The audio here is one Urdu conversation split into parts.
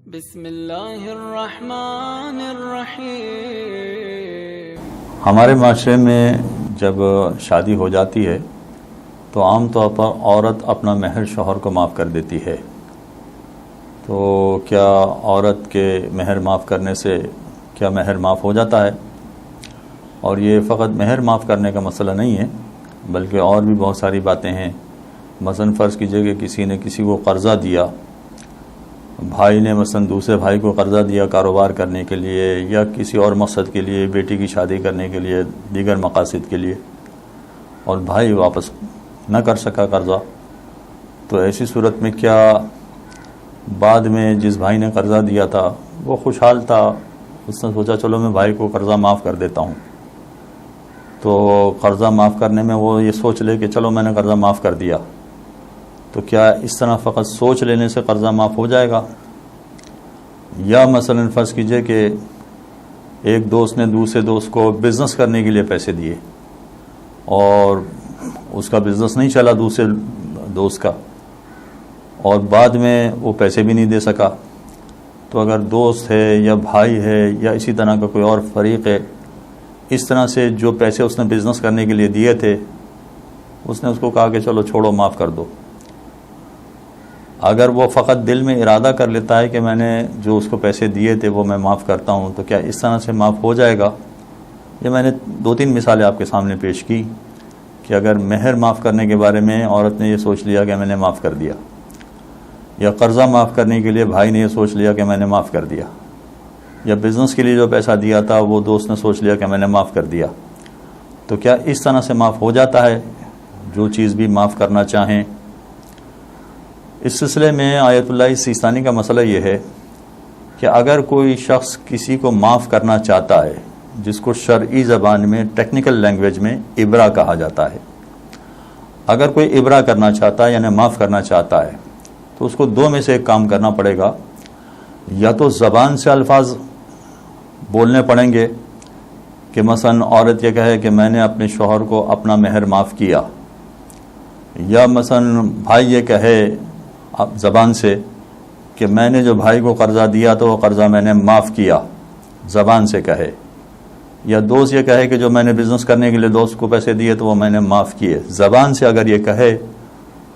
بسم اللہ الرحمن الرحیم۔ ہمارے معاشرے میں جب شادی ہو جاتی ہے تو عام طور پر عورت اپنا مہر شوہر کو معاف کر دیتی ہے۔ تو کیا عورت کے مہر معاف کرنے سے کیا مہر معاف ہو جاتا ہے؟ اور یہ فقط مہر معاف کرنے کا مسئلہ نہیں ہے، بلکہ اور بھی بہت ساری باتیں ہیں۔ مثلا فرض کیجئے کہ کسی نے کسی کو قرضہ دیا، بھائی نے مثلا دوسرے بھائی کو قرضہ دیا کاروبار کرنے کے لیے یا کسی اور مقصد کے لیے، بیٹی کی شادی کرنے کے لیے، دیگر مقاصد کے لیے، اور بھائی واپس نہ کر سکا قرضہ، تو ایسی صورت میں کیا بعد میں جس بھائی نے قرضہ دیا تھا وہ خوشحال تھا، اس نے سوچا چلو میں بھائی کو قرضہ معاف کر دیتا ہوں، تو قرضہ معاف کرنے میں وہ یہ سوچ لے کہ چلو میں نے قرضہ معاف کر دیا، تو کیا اس طرح فقط سوچ لینے سے قرضہ معاف ہو جائے گا؟ یا مثلا فرض کیجئے کہ ایک دوست نے دوسرے دوست کو بزنس کرنے کے لیے پیسے دیے اور اس کا بزنس نہیں چلا دوسرے دوست کا، اور بعد میں وہ پیسے بھی نہیں دے سکا، تو اگر دوست ہے یا بھائی ہے یا اسی طرح کا کوئی اور فریق ہے، اس طرح سے جو پیسے اس نے بزنس کرنے کے لیے دیے تھے اس نے اس کو کہا کہ چلو چھوڑو معاف کر دو، اگر وہ فقط دل میں ارادہ کر لیتا ہے کہ میں نے جو اس کو پیسے دیے تھے وہ میں معاف کرتا ہوں، تو کیا اس طرح سے معاف ہو جائے گا؟ یہ میں نے 2-3 مثالیں آپ کے سامنے پیش کی کہ اگر مہر معاف کرنے کے بارے میں عورت نے یہ سوچ لیا کہ میں نے معاف کر دیا، یا قرضہ معاف کرنے کے لیے بھائی نے یہ سوچ لیا کہ میں نے معاف کر دیا، یا بزنس کے لیے جو پیسہ دیا تھا وہ دوست نے سوچ لیا کہ میں نے معاف کر دیا، تو کیا اس طرح سے معاف ہو جاتا ہے جو چیز بھی معاف کرنا چاہیں؟ اس سلسلے میں آیت اللہ سیستانی کا مسئلہ یہ ہے کہ اگر کوئی شخص کسی کو معاف کرنا چاہتا ہے، جس کو شرعی زبان میں ٹیکنیکل لینگویج میں ابرا کہا جاتا ہے، اگر کوئی ابرا کرنا چاہتا ہے یعنی معاف کرنا چاہتا ہے تو اس کو 2 میں سے ایک کام کرنا پڑے گا، یا تو زبان سے الفاظ بولنے پڑیں گے کہ مثلا عورت یہ کہے کہ میں نے اپنے شوہر کو اپنا مہر معاف کیا، یا مثلا بھائی یہ کہے زبان سے کہ میں نے جو بھائی کو قرضہ دیا تو وہ قرضہ میں نے معاف کیا، زبان سے کہے، یا دوست یہ کہے کہ جو میں نے بزنس کرنے کے لیے دوست کو پیسے دیے تو وہ میں نے معاف کیے، زبان سے اگر یہ کہے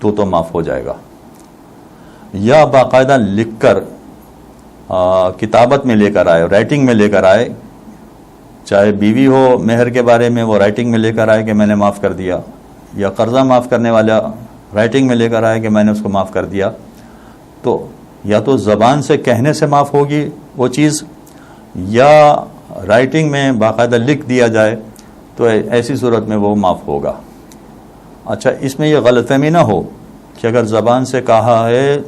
تو معاف ہو جائے گا، یا باقاعدہ لکھ کر کتابت میں لے کر آئے، رائٹنگ میں لے کر آئے، چاہے بیوی ہو مہر کے بارے میں وہ رائٹنگ میں لے کر آئے کہ میں نے معاف کر دیا، یا قرضہ معاف کرنے والا رائٹنگ میں لے کر آئے کہ میں نے اس کو معاف کر دیا، تو یا تو زبان سے کہنے سے معاف ہوگی وہ چیز، یا رائٹنگ میں باقاعدہ لکھ دیا جائے تو ایسی صورت میں وہ معاف ہوگا۔ اچھا، اس میں یہ غلط فہمی نہ ہو کہ اگر زبان سے کہا ہے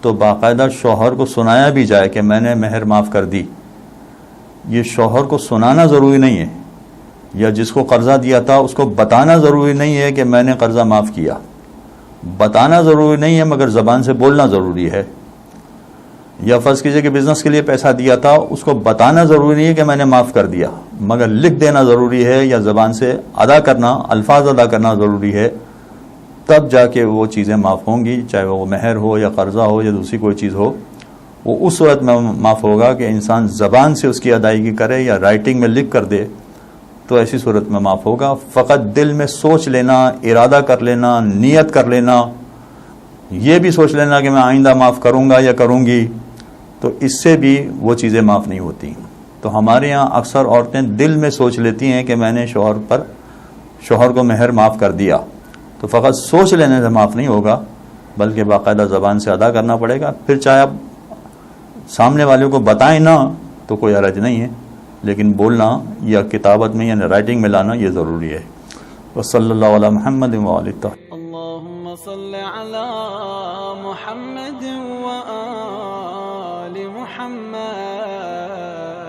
تو باقاعدہ شوہر کو سنایا بھی جائے کہ میں نے مہر معاف کر دی، یہ شوہر کو سنانا ضروری نہیں ہے، یا جس کو قرضہ دیا تھا اس کو بتانا ضروری نہیں ہے کہ میں نے قرضہ معاف کیا، بتانا ضروری نہیں ہے مگر زبان سے بولنا ضروری ہے، یا فرض کیجئے کہ بزنس کے لیے پیسہ دیا تھا اس کو بتانا ضروری نہیں ہے کہ میں نے معاف کر دیا، مگر لکھ دینا ضروری ہے یا زبان سے ادا کرنا، الفاظ ادا کرنا ضروری ہے، تب جا کے وہ چیزیں معاف ہوں گی، چاہے وہ مہر ہو یا قرضہ ہو یا دوسری کوئی چیز ہو، وہ اس صورت میں معاف ہوگا کہ انسان زبان سے اس کی ادائیگی کرے یا رائٹنگ میں لکھ کر دے، تو ایسی صورت میں معاف ہوگا۔ فقط دل میں سوچ لینا، ارادہ کر لینا، نیت کر لینا، یہ بھی سوچ لینا کہ میں آئندہ معاف کروں گا یا کروں گی، تو اس سے بھی وہ چیزیں معاف نہیں ہوتی۔ تو ہمارے یہاں اکثر عورتیں دل میں سوچ لیتی ہیں کہ میں نے شوہر کو مہر معاف کر دیا، تو فقط سوچ لینے سے معاف نہیں ہوگا بلکہ باقاعدہ زبان سے ادا کرنا پڑے گا، پھر چاہے آپ سامنے والے کو بتائیں نہ تو کوئی حرج نہیں ہے، لیکن بولنا یا کتابت میں یعنی رائٹنگ میں لانا یہ ضروری ہے۔ وصلی اللہ علی محمد وآلہ الطاہرین۔ اللہم صل علی محمد وآل محمد۔